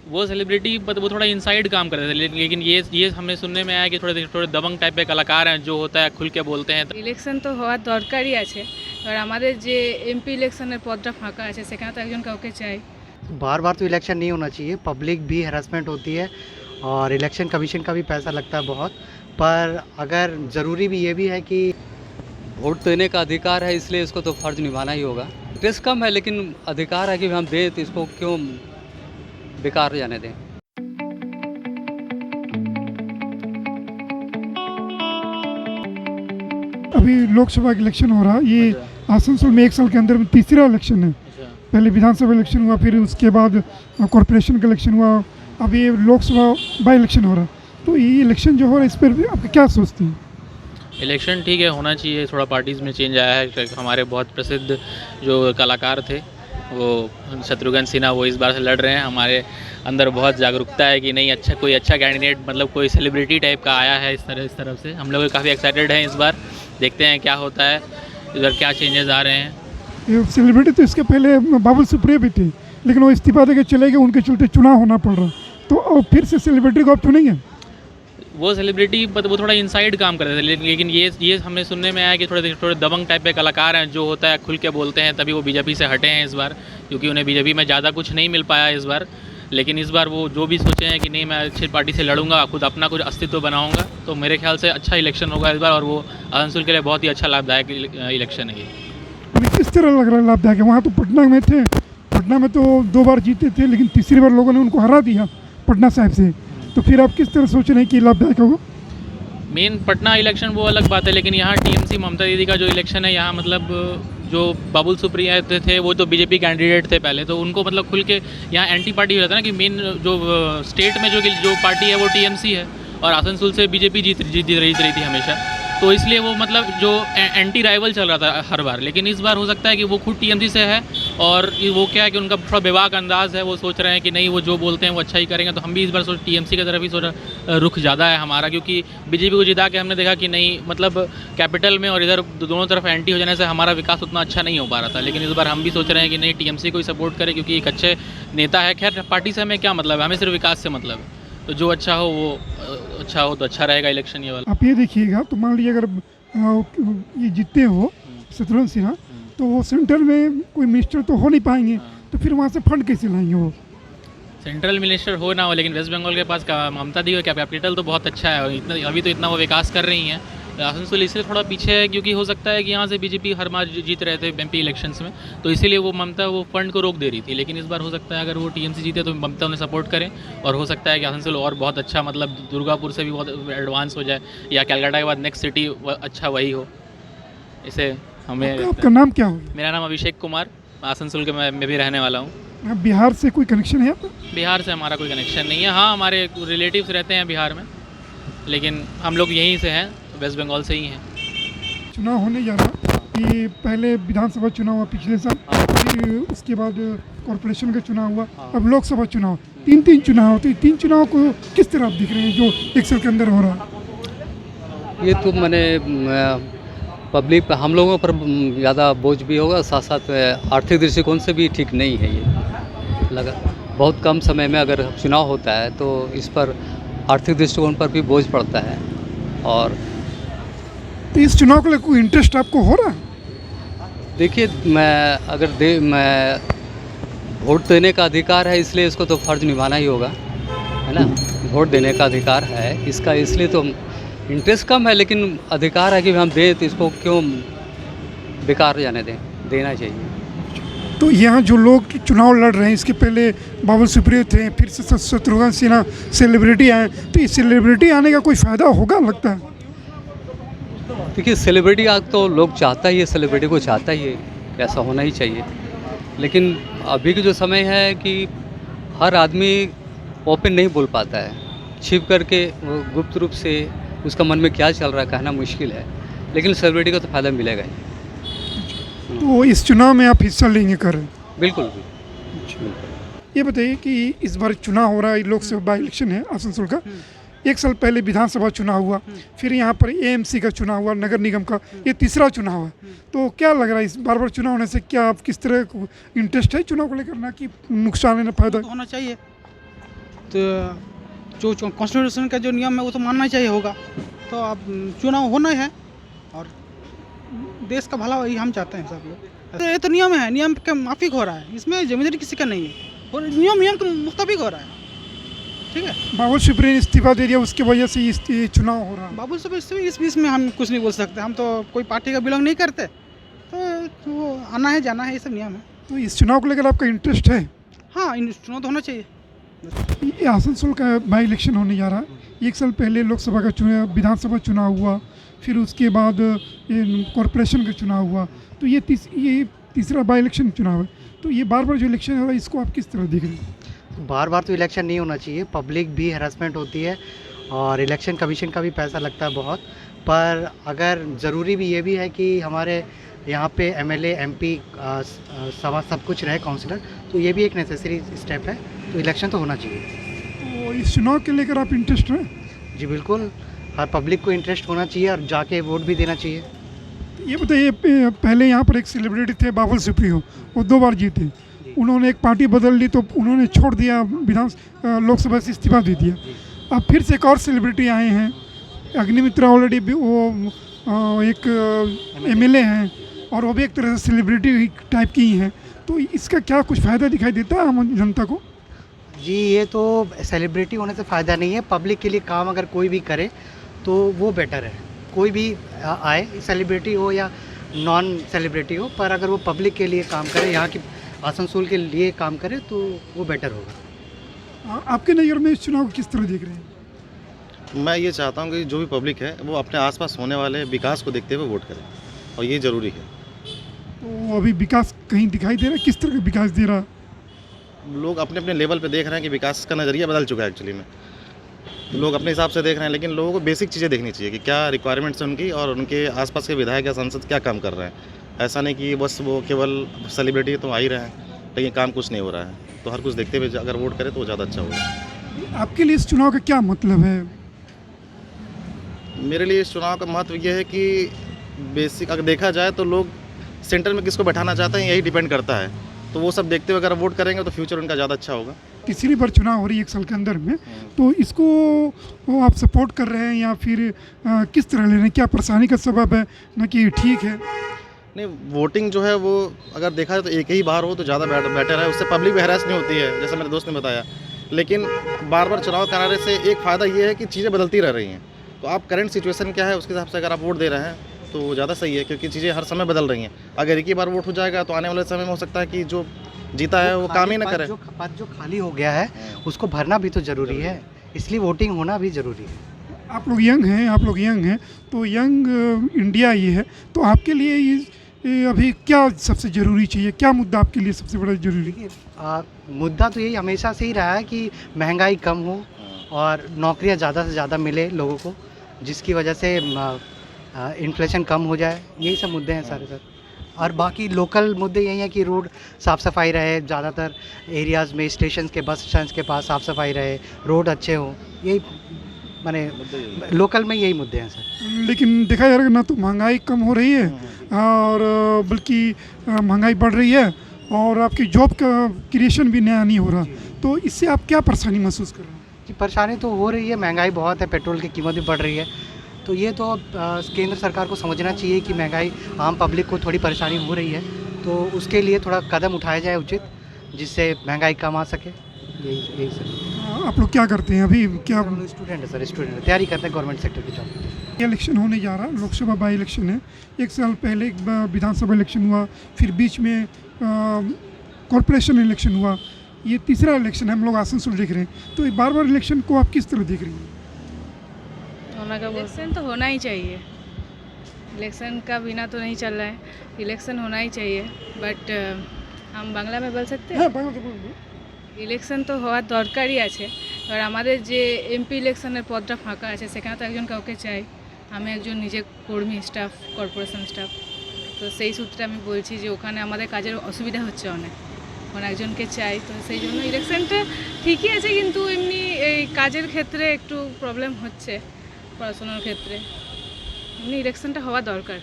वो सेलिब्रिटी वो थोड़ा इनसाइड काम करते थे, लेकिन ये हमें सुनने में आया कि थोड़े दबंग टाइप के कलाकार हैं, जो होता है खुल के बोलते हैं। ইলেকশন তো হওয়ার দরকারই আছে, এবার আমাদের যে এমপি ইলেকশনের পদটা ফাঁকা আছে সেখানে তো একজন কাউকে চাই। बार बार तो इलेक्शन नहीं होना चाहिए, पब्लिक भी हैरेसमेंट होती है और इलेक्शन कमीशन का भी पैसा लगता है बहुत। पर अगर ज़रूरी भी ये भी है कि वोट देने का अधिकार है, इसलिए इसको तो फ़र्ज़ निभाना ही होगा। रिस्क कम है लेकिन अधिकार है कि हम दें, तो इसको क्यों बेकार जाने दें। अभी लोकसभा का इलेक्शन हो रहा है, ये आसनसोल में 1 साल के अंदर में तीसरा इलेक्शन है। पहले विधानसभा इलेक्शन हुआ, फिर उसके बाद कॉरपोरेशन का इलेक्शन हुआ, अब ये लोकसभा बाई इलेक्शन हो रहा है। तो ये इलेक्शन जो हो रहा है इस पर आप क्या सोचते हैं? इलेक्शन ठीक है, होना चाहिए। थोड़ा पार्टीज़ में चेंज आया है। हमारे बहुत प्रसिद्ध जो कलाकार थे वो शत्रुघ्न सिन्हा, वो इस बार से लड़ रहे हैं। हमारे अंदर बहुत जागरूकता है कि नहीं, अच्छा कोई अच्छा कैंडिडेट, मतलब कोई सेलिब्रिटी टाइप का आया है इस तरफ से। हम लोग काफ़ी एक्साइटेड हैं इस बार, देखते हैं क्या होता है, इधर क्या चेंजेस आ रहे हैं। ये सेलिब्रिटी तो इसके पहले बाबुल सुप्रियो भी थे, लेकिन वो इस्तीफा देकर चले गए, उनके चलते चुनाव होना पड़ रहा। तो अब फिर से सेलिब्रिटी को आप चुनेंगे? वो सेलिब्रिटी वो थोड़ा इनसाइड काम करते थे, लेकिन ये हमें सुनने में आया कि थोड़े दबंग टाइप के कलाकार हैं, जो होता है खुल के बोलते हैं, तभी वो बीजेपी से हटे हैं इस बार, क्योंकि उन्हें बीजेपी में ज़्यादा कुछ नहीं मिल पाया इस बार। लेकिन इस बार वो जो भी सोचे हैं कि नहीं, मैं अच्छी पार्टी से लड़ूंगा, खुद अपना कुछ अस्तित्व बनाऊंगा, तो मेरे ख्याल से अच्छा इलेक्शन होगा इस बार, और वो आसनसोल के लिए बहुत ही अच्छा लाभदायक इलेक्शन है ये। किस तरह लग रहा है लाभदायक है? वहाँ तो पटना में थे, पटना में तो 2 बार जीते थे, लेकिन तीसरी बार लोगों ने उनको हरा दिया पटना साहिब से। तो फिर आप किस तरह सोच रहे हैं कि लाभदायक होगा? मेन पटना इलेक्शन वो अलग बात है, लेकिन यहाँ टीएमसी ममता दीदी का जो इलेक्शन है, यहाँ मतलब जो बाबुल सुप्रियो थे वो तो बीजेपी कैंडिडेट थे पहले, तो उनको मतलब खुल के यहाँ एंटी पार्टी हो जाता है ना, कि मेन जो स्टेट में जो पार्टी है वो टीएमसी है, और आसनसोल से बीजेपी जीत रही थी हमेशा, तो इसलिए वो मतलब जो एंटी राइवल चल रहा था हर बार। लेकिन इस बार हो सकता है कि वो खुद टीएमसी से है, और वो क्या है कि उनका थोड़ा बेबाक अंदाज है, वो सोच रहे हैं कि नहीं, वो जो बोलते हैं वो अच्छा ही करेंगे। तो हम भी इस बार टीएमसी की तरफ ही रुख ज़्यादा है हमारा, क्योंकि बीजेपी को जिता के हमने देखा कि नहीं, मतलब कैपिटल में और इधर दोनों तरफ एंटी हो जाने से हमारा विकास उतना अच्छा नहीं हो पा रहा था। लेकिन इस बार हम भी सोच रहे हैं कि नहीं, टीएमसी को ही सपोर्ट करें, क्योंकि एक अच्छे नेता है। खैर पार्टी से हमें क्या मतलब है, हमें सिर्फ विकास से मतलब है, तो जो अच्छा हो वो अच्छा हो, तो अच्छा रहेगा इलेक्शन ये वाला। आप ये देखिएगा, तो मान लीजिए अगर ये जीतते हो शत्रुघ्न सिन्हा, तो वो सेंट्रल में कोई मिनिस्टर तो हो नहीं पाएंगे, तो फिर वहाँ से फंड कैसे लाएंगे वो? सेंट्रल मिनिस्टर हो ना हो, लेकिन वेस्ट बंगाल के पास ममता दी का कैपिटल तो बहुत अच्छा है, और इतना अभी तो इतना वो विकास कर रही हैं। आसनसोल इसलिए थोड़ा पीछे है, क्योंकि हो सकता है कि यहाँ से बीजेपी हर बार जीत रहे थे एमपी इलेक्शंस में, तो इसीलिए वो ममता वो फंड को रोक दे रही थी। लेकिन इस बार हो सकता है अगर वो टीएमसी जीते तो ममता उन्हें सपोर्ट करें, और हो सकता है कि आसनसोल और बहुत अच्छा, मतलब दुर्गापुर से भी बहुत एडवांस हो जाए, या कैलकाटा के बाद नेक्स्ट सिटी अच्छा वही हो। इसे हमें आपका नाम क्या होगा? मेरा नाम अभिषेक कुमार, आसनसोल के मैं भी रहने वाला हूँ। बिहार से कोई कनेक्शन है आपका? बिहार से हमारा कोई कनेक्शन नहीं है। हाँ, हमारे रिलेटिव्स रहते हैं बिहार में, लेकिन हम लोग यहीं से हैं, वेस्ट बंगाल से ही हैं। चुनाव होने जा रहा कि पहले विधानसभा चुनाव हुआ पिछले साल, फिर उसके बाद कॉरपोरेशन का चुनाव हुआ, अब लोकसभा चुनाव, 3 चुनाव। तो 3 चुनाव को किस तरह आप दिख रहे हैं जो 1 साल के अंदर हो रहा है? ये तो मैंने पब्लिक पर, हम लोगों पर ज़्यादा बोझ भी होगा, साथ साथ आर्थिक दृष्टिकोण से भी ठीक नहीं है ये लगा। बहुत कम समय में अगर चुनाव होता है तो इस पर आर्थिक दृष्टिकोण पर भी बोझ पड़ता है। और तो इस चुनाव के लिए कोई इंटरेस्ट आपको हो रहा है? देखिए, मैं वोट देने का अधिकार है, इसलिए इसको तो फ़र्ज़ निभाना ही होगा, है ना। वोट देने का अधिकार है इसका, इसलिए तो इंटरेस्ट कम है, लेकिन अधिकार है कि हम दें, तो इसको क्यों बेकार जाने दें, देना चाहिए। तो यहाँ जो लोग चुनाव लड़ रहे हैं, इसके पहले बाबुल सुप्रियो थे, फिर से शत्रुघ्न सिन्हा सेलिब्रिटी आए, तो इस सेलिब्रिटी आने का कोई फ़ायदा होगा लगता है? देखिए, सेलिब्रिटी आज तो लोग चाहता ही है, सेलिब्रिटी को चाहता ही है, ऐसा होना ही चाहिए। लेकिन अभी के जो समय है कि हर आदमी ओपन नहीं बोल पाता है, छिप करके गुप्त रूप से उसका मन में क्या चल रहा है कहना मुश्किल है, लेकिन सेलिब्रिटी को तो फ़ायदा मिलेगा ही। तो इस चुनाव में आप हिस्सा लेंगे कर? बिल्कुल भी। ये बताइए कि इस बार चुनाव हो रहा है, लोकसभा इलेक्शन है आसनसोल का, 1 साल पहले विधानसभा चुनाव हुआ, फिर यहाँ पर एएमसी का चुनाव हुआ, नगर निगम का, ये तीसरा चुनाव है। तो क्या लग रहा है इस बार चुनाव होने से, क्या आप किस तरह इंटरेस्ट है चुनाव को लेकर, ना कि नुकसान है ना फायदा? होना चाहिए, तो जो कॉन्स्टिट्यूशन का जो नियम है वो तो मानना चाहिए होगा। तो अब चुनाव होना है और देश का भला वही हम चाहते हैं सब लोग। तो ये तो नियम है, नियम के माफिक हो रहा है, इसमें जिम्मेदारी किसी का नहीं है और नियम के मुताबिक हो रहा है। ठीक है, बाबुल सुप्रियो ने इस्तीफा दे दिया, उसकी वजह से ये चुनाव हो रहा है। बाबुल सुप्रियो इस बीच में हम कुछ नहीं बोल सकते, हम तो कोई पार्टी का बिलोंग नहीं करते, तो वो आना है जाना है, ये सब नियम है। तो इस चुनाव को लेकर आपका इंटरेस्ट है? हाँ, चुनाव तो होना चाहिए। ये आसनसोल का बाई इलेक्शन होने जा रहा है। 1 साल पहले लोकसभा का चुनाव, विधानसभा चुनाव हुआ, फिर उसके बाद कॉरपोरेशन का चुनाव हुआ, तो ये तीसरा बाई इलेक्शन चुनाव है। तो ये बार बार जो इलेक्शन हो रहा है, इसको आप किस तरह देख रहे हैं? बार बार तो इलेक्शन नहीं होना चाहिए, पब्लिक भी हैरेसमेंट होती है और इलेक्शन कमीशन का भी पैसा लगता है बहुत। पर अगर ज़रूरी भी ये भी है कि हमारे यहाँ पे एमएलए एमपी सभा सब कुछ रहे, काउंसलर, तो ये भी एक नेसेसरी स्टेप है, तो इलेक्शन तो होना चाहिए। तो इस चुनाव के लेकर आप इंटरेस्ट हैं? जी बिल्कुल, हर पब्लिक को इंटरेस्ट होना चाहिए और जाके वोट भी देना चाहिए। ये बताइए, पहले यहाँ पर एक सेलिब्रिटी थे बाबुल सुप्रियो, वो 2 बार जीते, उन्होंने एक पार्टी बदल ली तो उन्होंने छोड़ दिया, लोकसभा से इस्तीफा दे दिया। अब फिर से एक और सेलिब्रिटी आए हैं, अग्निमित्रा, ऑलरेडी वो एक एमएलए हैं और वो भी एक तरह से सेलिब्रिटी टाइप की ही हैं। तो इसका क्या कुछ फ़ायदा दिखाई देता है आम जनता को? जी, ये तो सेलिब्रिटी होने से फ़ायदा नहीं है, पब्लिक के लिए काम अगर कोई भी करे तो वो बेटर है। कोई भी आए, सेलिब्रिटी हो या नॉन सेलिब्रिटी हो, पर अगर वो पब्लिक के लिए काम करे, यहाँ की आसनसोल के लिए काम करे, तो वो बेटर होगा। आपके नज़र में इस चुनाव को किस तरह देख रहे हैं? मैं ये चाहता हूँ कि जो भी पब्लिक है वो अपने आसपास होने वाले विकास को देखते हुए वोट करे, और ये ज़रूरी है। तो अभी विकास कहीं दिखाई दे रहा है? किस तरह का विकास दे रहा है? लोग अपने अपने लेवल पे देख रहे हैं कि विकास का नज़रिया बदल चुका है एक्चुअली में। तो लोग अपने हिसाब से देख रहे हैं, लेकिन लोगों को बेसिक चीज़ें देखनी चाहिए कि क्या रिक्वायरमेंट्स हैं उनकी और उनके आसपास के विधायक या सांसद क्या काम कर रहे हैं। ऐसा नहीं कि बस वो केवल सेलिब्रिटी तो आ ही रहे हैं लेकिन काम कुछ नहीं हो रहा है। तो हर कुछ देखते हुए अगर वोट करें तो ज़्यादा अच्छा होगा। आपके लिए इस चुनाव का क्या मतलब है? मेरे लिए इस चुनाव का महत्व ये है कि बेसिक अगर देखा जाए तो लोग सेंटर में किसको बैठाना चाहते हैं यही डिपेंड करता है। तो वो सब देखते हुए अगर वोट करेंगे तो फ्यूचर उनका ज़्यादा अच्छा होगा। तीसरी बार चुनाव हो रही है 1 साल के अंदर में, तो इसको वो आप सपोर्ट कर रहे हैं या फिर किस तरह ले रहे हैं? क्या परेशानी का सबब है ना कि ठीक है? नहीं, वोटिंग जो है वो अगर देखा जाए तो एक ही बार हो तो ज़्यादा बेटर है, उससे पब्लिक भी हैरेस नहीं होती है, जैसे मेरे दोस्त ने बताया। लेकिन बार बार चुनाव कराने से एक फ़ायदा ये है कि चीज़ें बदलती रह रही हैं। तो आप करंट सिचुएशन क्या है उसके हिसाब से अगर आप वोट दे रहे हैं तो वो ज़्यादा सही है, क्योंकि चीज़ें हर समय बदल रही हैं। अगर एक ही बार वोट हो जाएगा तो आने वाले समय में हो सकता है कि जो जीता है वो काम ही ना करे। पद जो खाली हो गया है उसको भरना भी तो ज़रूरी है, इसलिए वोटिंग होना भी ज़रूरी है। आप लोग यंग हैं, तो यंग इंडिया ये है, तो आपके लिए ये अभी क्या सबसे ज़रूरी चाहिए? क्या मुद्दा आपके लिए सबसे बड़ा ज़रूरी है? मुद्दा तो यही हमेशा से ही रहा है कि महंगाई कम हो और नौकरियां ज़्यादा से ज़्यादा मिले लोगों को, जिसकी वजह से इन्फ्लेशन कम हो जाए। यही सब मुद्दे हैं सारे सर। और बाकी लोकल मुद्दे यही हैं कि रोड साफ़ सफाई रहे, ज़्यादातर एरियाज़ में स्टेशन के बस स्टैंड के पास साफ़ सफाई रहे, रोड अच्छे हो, यही माने लोकल में यही मुद्दे हैं सर। लेकिन देखा जा रहा है ना तो महंगाई कम हो रही है और बल्कि महंगाई बढ़ रही है और आपकी जॉब का क्रिएशन भी नया नहीं हो रहा, तो इससे आप क्या परेशानी महसूस कर रहे हैं? जी, परेशानी तो हो रही है, महंगाई बहुत है, पेट्रोल की कीमत भी बढ़ रही है, तो ये तो केंद्र सरकार को समझना चाहिए कि महंगाई आम पब्लिक को थोड़ी परेशानी हो रही है, तो उसके लिए थोड़ा कदम उठाया जाए उचित, जिससे महंगाई कम आ सके। यही सर। आप लोग क्या करते हैं अभी? क्या स्टूडेंट है सर, स्टूडेंट तैयारी करते हैं गवर्नमेंट सेक्टर की जॉब। इलेक्शन होने जा रहा है, लोकसभा बाई इलेक्शन है। 1 साल पहले एक विधानसभा इलेक्शन हुआ, फिर बीच में कॉरपोरेशन इलेक्शन हुआ, ये तीसरा इलेक्शन हम लोग आसनसोल देख रहे हैं। तो बार बार इलेक्शन को आप किस तरह देख रही हैं? इलेक्शन तो होना ही चाहिए, इलेक्शन का बिना तो नहीं चल रहा है, इलेक्शन होना ही चाहिए। बट हम बांग्ला में बोल सकते हैं? ইলেকশন তো হওয়ার দরকারই আছে, এবার আমাদের যে এমপি ইলেকশনের পদটা ফাঁকা আছে সেখানে তো একজন কাউকে চাই। আমি একজন নিজে কর্মী, স্টাফ, কর্পোরেশন স্টাফ, তো সেই সূত্রে আমি বলছি যে ওখানে আমাদের কাজের অসুবিধা হচ্ছে অনেক, মানে একজনকে চাই। তো সেই জন্য ইলেকশনটা ঠিকই আছে, কিন্তু এমনি এই কাজের ক্ষেত্রে একটু প্রবলেম হচ্ছে, পড়াশোনার ক্ষেত্রে। এমনি ইলেকশনটা হওয়া দরকার।